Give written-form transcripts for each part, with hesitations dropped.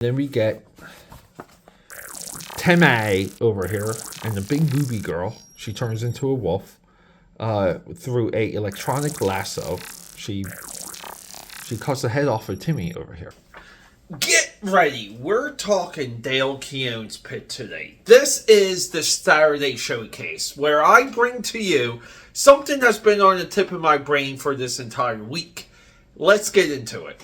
Then we get Teme over here, and the big booby girl. She turns into a wolf through a electronic lasso. She cuts the head off of Timmy over here. Get ready. We're talking Dale Keown's Pitt today. This is the Saturday Showcase, where I bring to you something that's been on the tip of my brain for this entire week. Let's get into it.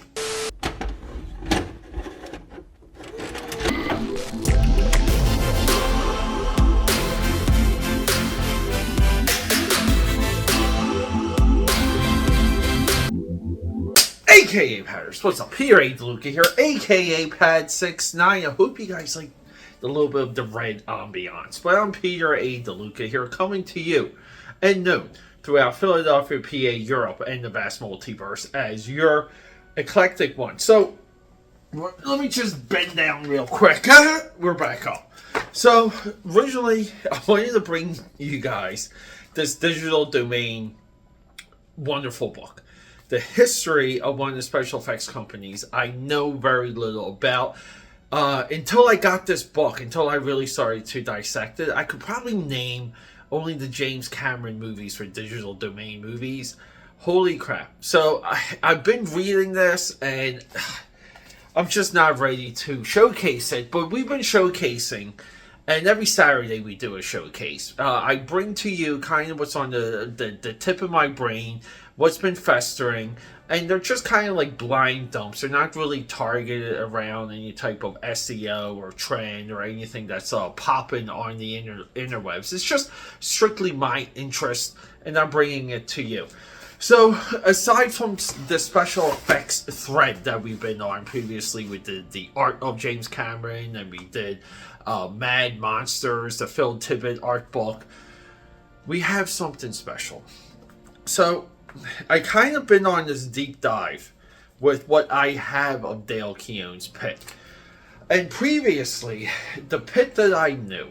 AKA Padders, what's up? Peter A DeLuca here, AKA Pad69. I hope you guys like a little bit of the red ambiance. But I'm Peter A DeLuca here, coming to you and known throughout Philadelphia, PA, Europe, and the vast multiverse as your eclectic one. So, let me just bend down real quick. We're back up. So, originally, I wanted to bring you guys this digital domain wonderful book. The history of one of the special effects companies I know very little about. Until I got this book, until I really started to dissect it, I could probably name only the James Cameron movies for digital domain movies. Holy crap. So I've been reading this and I'm just not ready to showcase it, but we've been showcasing, and every Saturday we do a showcase. I bring to you kind of what's on the tip of my brain, what's been festering, and they're just kind of like blind dumps. They're not really targeted around any type of SEO or trend or anything that's popping on the interwebs. It's just strictly my interest, and I'm bringing it to you. So, aside from the special effects thread that we've been on previously, we did the art of James Cameron, and we did Mad Monsters, the Phil Tippett art book. We have something special. So, I kind of been on this deep dive with what I have of Dale Keown's Pitt. And previously, the Pitt that I knew,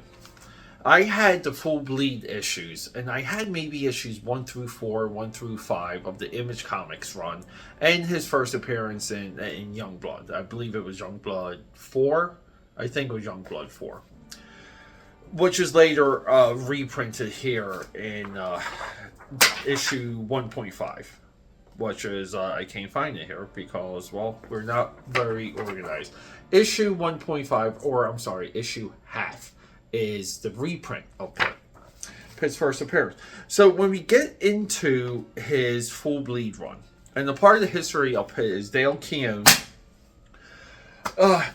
I had the full bleed issues, and I had maybe issues 1 through 4, 1 through 5 of the Image Comics run, and his first appearance in Youngblood. I believe it was Youngblood 4. I think it was Youngblood 4. Which is later reprinted here in issue 1.5, which is I can't find it here because, well, we're not very organized. Issue 1.5, or I'm sorry, issue half, is the reprint of Pitt's first appearance. So when we get into his full bleed run, and the part of the history of Pitt is Dale Keown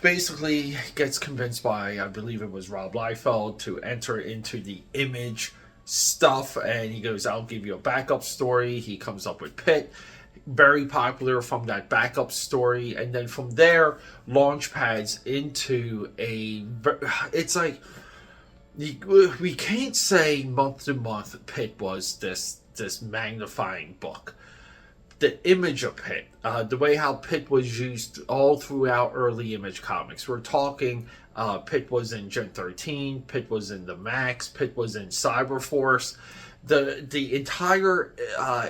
basically gets convinced by, I believe it was Rob Liefeld, to enter into the Image stuff, and he goes, I'll give you a backup story. He comes up with Pitt, very popular from that backup story, and then from there launch pads into it's like we can't say month to month Pitt was this magnifying book. The image of Pitt, the way how Pitt was used all throughout early Image Comics. We're talking Pitt was in Gen 13, Pitt was in the Max, Pitt was in Cyberforce. The entire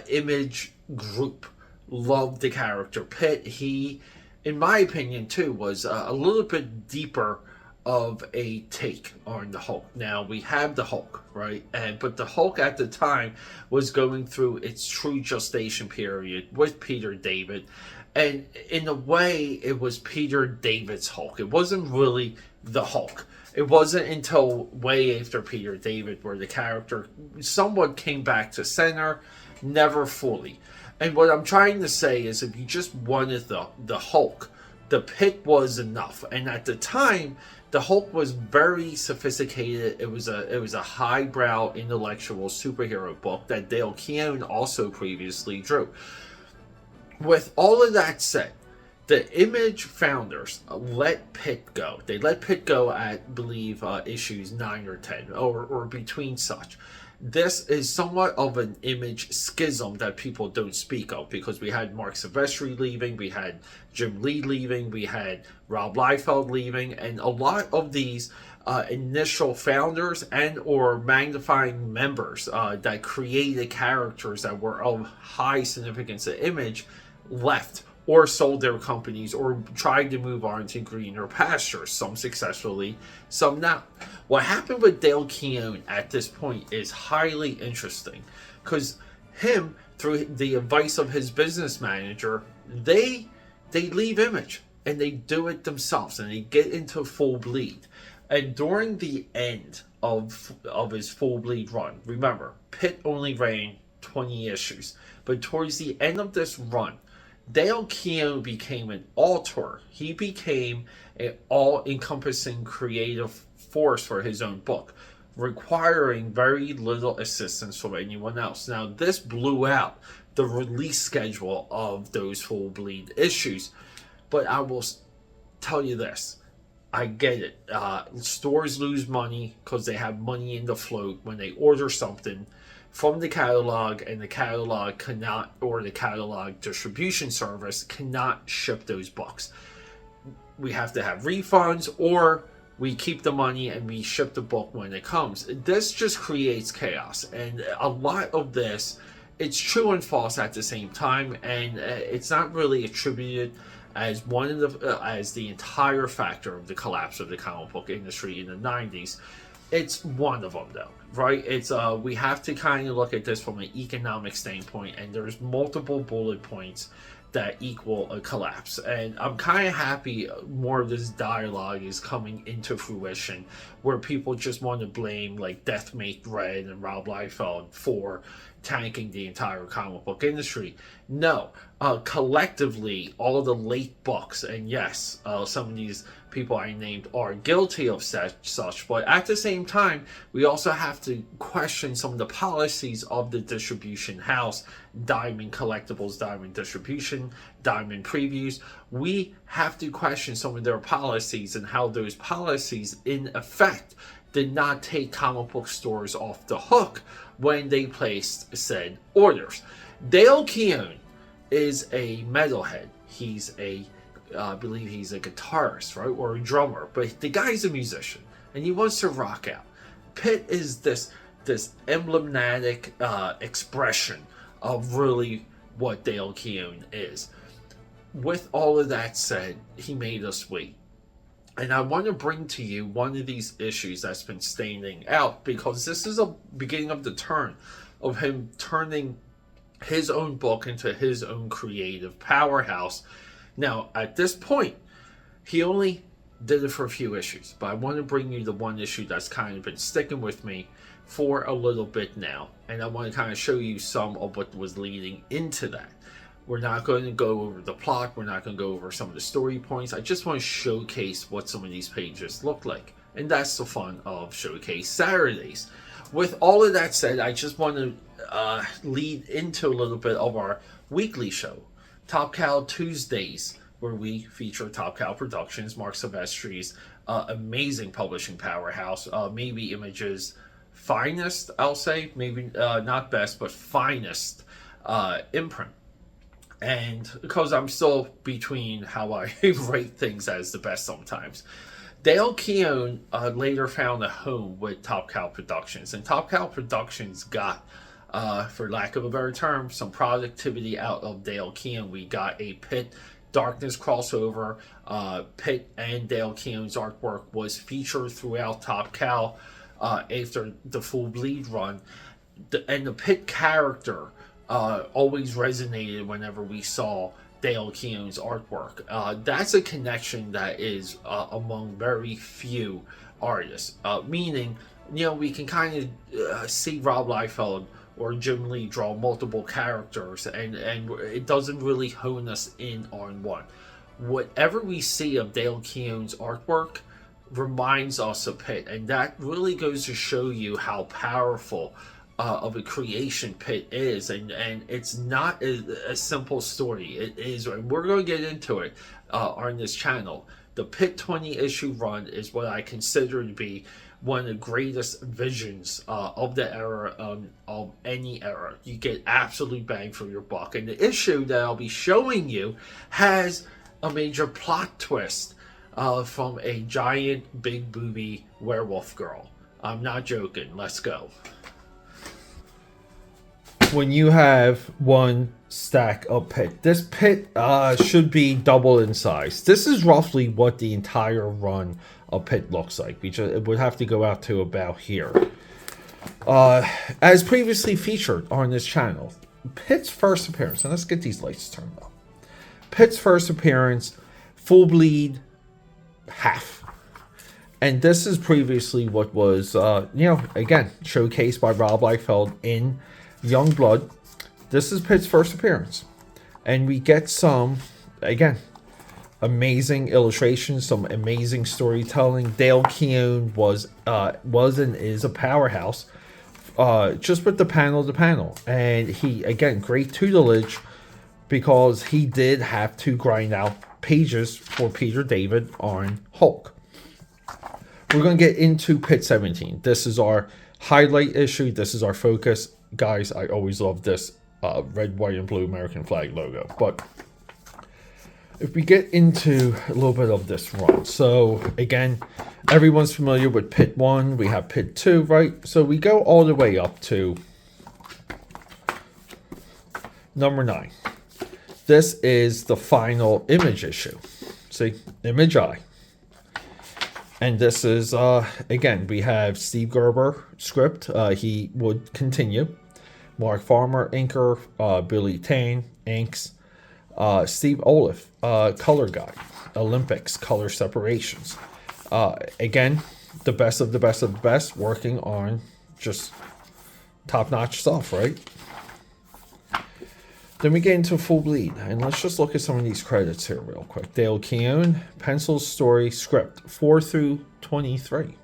Image group loved the character Pitt. He, in my opinion too, was a little bit deeper of a take on the Hulk. Now we have the Hulk, right? But the Hulk at the time was going through its true gestation period with Peter David, and in a way it was Peter David's Hulk. It wasn't really the Hulk. It wasn't until way after Peter David where the character somewhat came back to center, never fully. And what I'm trying to say is, if you just wanted the Hulk, the Pitt was enough. And at the time, the Hulk was very sophisticated. It was a highbrow intellectual superhero book that Dale Keown also previously drew. With all of that said, the Image founders let Pitt go. They let Pitt go at, I believe, issues 9 or 10, or between such. This is somewhat of an Image schism that people don't speak of, because we had Mark Silvestri leaving, we had Jim Lee leaving, we had Rob Liefeld leaving, and a lot of these initial founders and or magnifying members that created characters that were of high significance to Image left or sold their companies or tried to move on to greener pastures, some successfully, some not. What happened with Dale Keown at this point is highly interesting because him, through the advice of his business manager, they leave Image and they do it themselves and they get into Full Bleed. And during the end of his Full Bleed run, remember, Pitt only ran 20 issues, but towards the end of this run, Dale Keown became an author. He became an all-encompassing creative force for his own book, requiring very little assistance from anyone else. Now, this blew out the release schedule of those Full Bleed issues, but I will tell you this. I get it. Stores lose money because they have money in the float when they order something from the catalog, and the catalog cannot, or the catalog distribution service cannot ship those books. We have to have refunds, or we keep the money and we ship the book when it comes. This just creates chaos, and a lot of this, it's true and false at the same time, and it's not really attributed as one of the as the entire factor of the collapse of the comic book industry in the 90s. It's one of them, though, right? It's we have to kind of look at this from an economic standpoint, and there's multiple bullet points that equal a collapse. And I'm kind of happy more of this dialogue is coming into fruition, where people just want to blame like Deathmate Red and Rob Liefeld for tanking the entire comic book industry. No, collectively, all the late books, and yes, some of these people I named are guilty of such, but at the same time, we also have to question some of the policies of the distribution house, Diamond Collectibles, Diamond Distribution, Diamond Previews. We have to question some of their policies and how those policies, in effect, did not take comic book stores off the hook when they placed said orders. Dale Keown is a metalhead. He's I believe he's a guitarist, right? Or a drummer, but the guy's a musician and he wants to rock out. Pitt is this emblematic expression of really what Dale Keown is. With all of that said, he made us wait. And I want to bring to you one of these issues that's been standing out, because this is a beginning of the turn of him turning his own book into his own creative powerhouse. Now, at this point, he only did it for a few issues, but I want to bring you the one issue that's kind of been sticking with me for a little bit now, and I want to kind of show you some of what was leading into that. We're not going to go over the plot, we're not going to go over some of the story points. I just want to showcase what some of these pages look like, and that's the fun of Showcase Saturdays. With all of that said, I just want to lead into a little bit of our weekly show, Top Cow Tuesdays, where we feature Top Cow Productions, Mark Silvestri's amazing publishing powerhouse, maybe Image's finest, I'll say, maybe not best, but finest imprint. And because I'm still between how I rate things as the best sometimes, Dale Keown later found a home with Top Cow Productions, and Top Cow Productions got, for lack of a better term, some productivity out of Dale Keown. We got a Pitt Darkness crossover. Pitt and Dale Keown's artwork was featured throughout Top Cow after the Full Bleed run, and the Pitt character always resonated whenever we saw Dale Keown's artwork. That's a connection that is among very few artists. Meaning, you know, we can kind of see Rob Liefeld or Jim Lee draw multiple characters, and it doesn't really hone us in on one. Whatever we see of Dale Keown's artwork reminds us of Pitt, and that really goes to show you how powerful of a creation Pitt is, and it's not a simple story. It is, and we're going to get into it on this channel. The Pitt 20 issue run is what I consider to be one of the greatest visions of the era, of any era. You get absolute bang for your buck, and the issue that I'll be showing you has a major plot twist from a giant big booby werewolf girl. I'm not joking. Let's go. when you have one stack of Pitt. This Pitt should be double in size. This is roughly what the entire run of Pitt looks like. It would have to go out to about here. As previously featured on this channel, Pitt's first appearance, and let's get these lights turned up. Pitt's first appearance, full bleed, half. And this is previously what was, again, showcased by Rob Liefeld in Young Blood. This is Pitt's first appearance. And we get some, again, amazing illustrations, some amazing storytelling. Dale Keown was and is a powerhouse, just with the panel to panel. And he, again, great tutelage, because he did have to grind out pages for Peter David on Hulk. We're going to get into Pitt 17. This is our highlight issue. This is our focus. Guys, I always love this red, white, and blue American flag logo. But if we get into a little bit of this run. So, again, everyone's familiar with Pitt 1. We have Pitt 2, right? So we go all the way up to number 9. This is the final Image issue. See? Image I. And this is, again, we have Steve Gerber script. He would continue. Mark Farmer, inker. Billy Tane, inks. Steve Olive, color guide. Olympics, color separations. Again, the best of the best of the best, working on just top-notch stuff, right? Then we get into Full Bleed, and let's just look at some of these credits here real quick. Dale Keown, pencils, story, script, 4 through 23.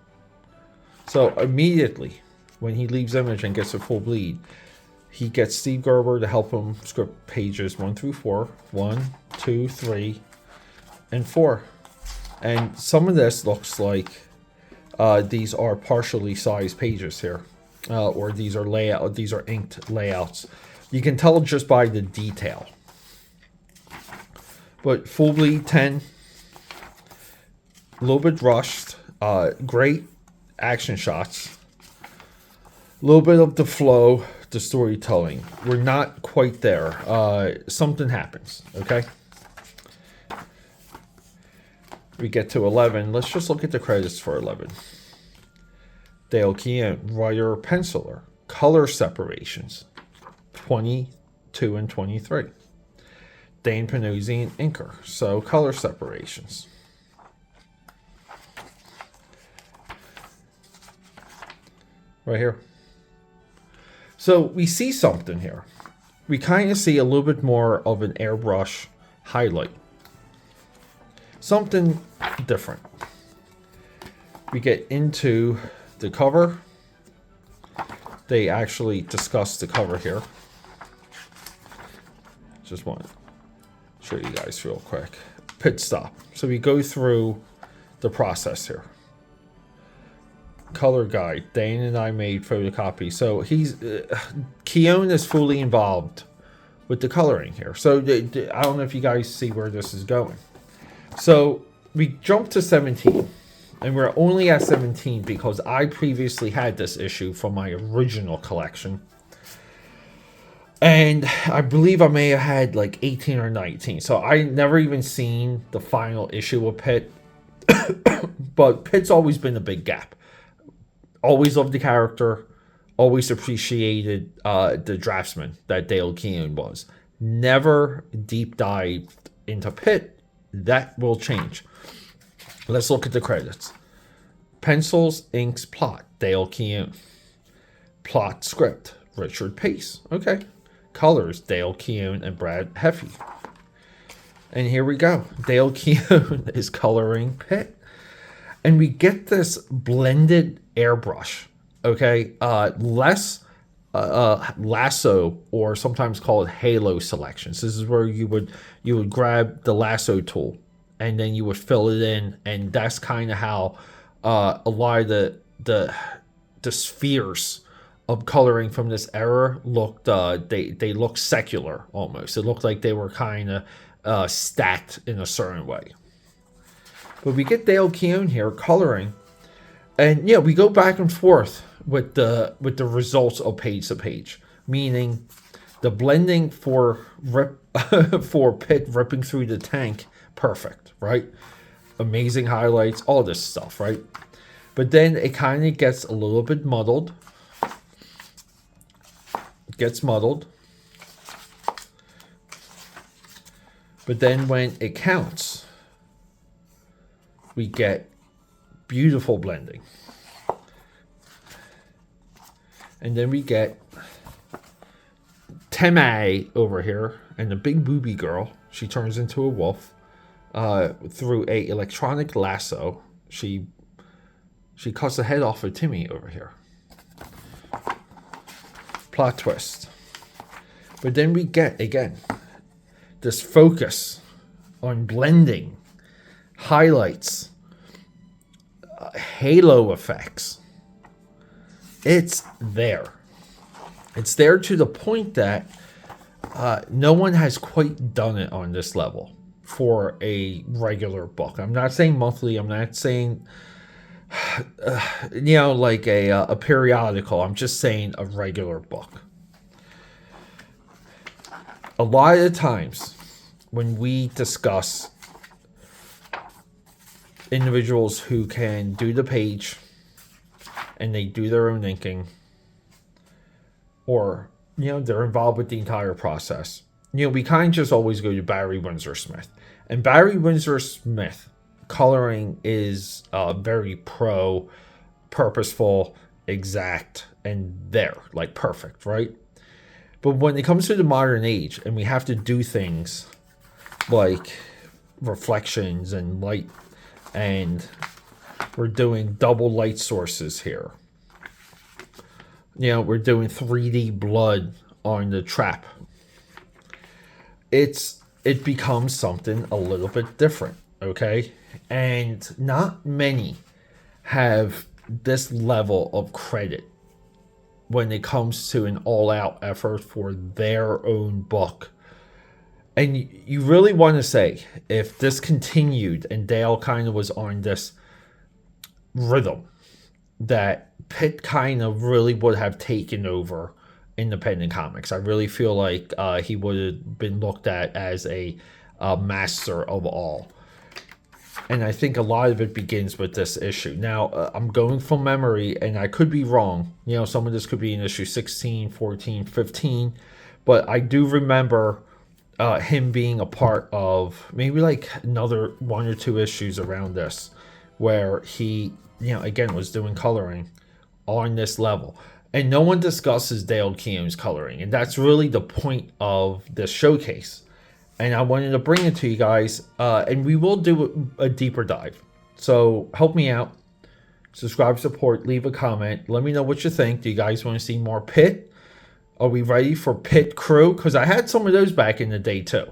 So immediately, when he leaves Image and gets a Full Bleed, he gets Steve Gerber to help him script pages 1 through 4. 1, 2, 3, and 4. And some of this looks like these are partially sized pages here, or these are inked layouts. You can tell just by the detail. But Full Bleed 10, a little bit rushed, great action shots, a little bit of the flow, the storytelling. We're not quite there. Something happens, okay? We get to 11. Let's just look at the credits for 11. Dale Keown, writer, penciler, color separations. 22 and 23. Dane Panuzzi and inker. So color separations. Right here. So we see something here. We kind of see a little bit more of an airbrush highlight. Something different. We get into the cover. They actually discuss the cover here. Just want to show you guys real quick. Pit stop. So we go through the process here. Color guide. Dane and I made photocopies. So he's Keown is fully involved with the coloring here. So I don't know if you guys see where this is going. So we jump to 17. And we're only at 17 because I previously had this issue from my original collection. And I believe I may have had like 18 or 19. So I never even seen the final issue of Pitt. But Pitt's always been a big gap. Always loved the character. Always appreciated the draftsman that Dale Keown was. Never deep dived into Pitt. That will change. Let's look at the credits. Pencils, inks, plot, Dale Keown. Plot, script, Richard Pace. Okay. Colors, Dale Keown and Brad Heffy. And here we go. Dale Keown is coloring Pitt. And we get this blended airbrush. Okay. Less lasso, or sometimes called halo selections. This is where you would grab the lasso tool and then you would fill it in, and that's kind of how a lot of the spheres of coloring from this era looked. They looked secular almost. It looked like they were kind of stacked in a certain way. But we get Dale Keown here coloring, and yeah, we go back and forth with the results of page to page. meaning the blending for for Pitt ripping through the tank, perfect, right? Amazing highlights, all this stuff, right? But then it kind of gets a little bit muddled. It gets muddled. But then when it counts, we get beautiful blending. And then we get Teme over here, and the big booby girl, she turns into a wolf through a electronic lasso. She cuts the head off of Timmy over here. Plot twist. But then we get, again, this focus on blending, highlights, halo effects. It's there. It's there to the point that no one has quite done it on this level for a regular book. I'm not saying monthly. I'm not saying, like a periodical. I'm just saying a regular book. A lot of the times when we discuss individuals who can do the page and they do their own inking, or they're involved with the entire process, we kind of just always go to Barry Windsor Smith. And Barry Windsor Smith coloring is very purposeful, exact, and there, like perfect, right? But when it comes to the modern age and we have to do things like reflections and light, and we're doing double light sources here, we're doing 3D blood on the trap, it becomes something a little bit different, okay? And not many have this level of credit when it comes to an all-out effort for their own book. And you really want to say, if this continued and Dale kind of was on this rhythm, that Pitt kind of really would have taken over independent comics. I really feel like he would have been looked at as a master of all. And I think a lot of it begins with this issue. Now, I'm going from memory, and I could be wrong. Some of this could be in issue 16, 14, 15. But I do remember him being a part of maybe like another 1 or 2 issues around this, where he, again, was doing coloring on this level. And no one discusses Dale Keown's coloring. And that's really the point of this showcase. And I wanted to bring it to you guys. And we will do a deeper dive. So help me out. Subscribe, support, leave a comment. Let me know what you think. Do you guys want to see more Pitt? Are we ready for Pitt Crew? Because I had some of those back in the day too.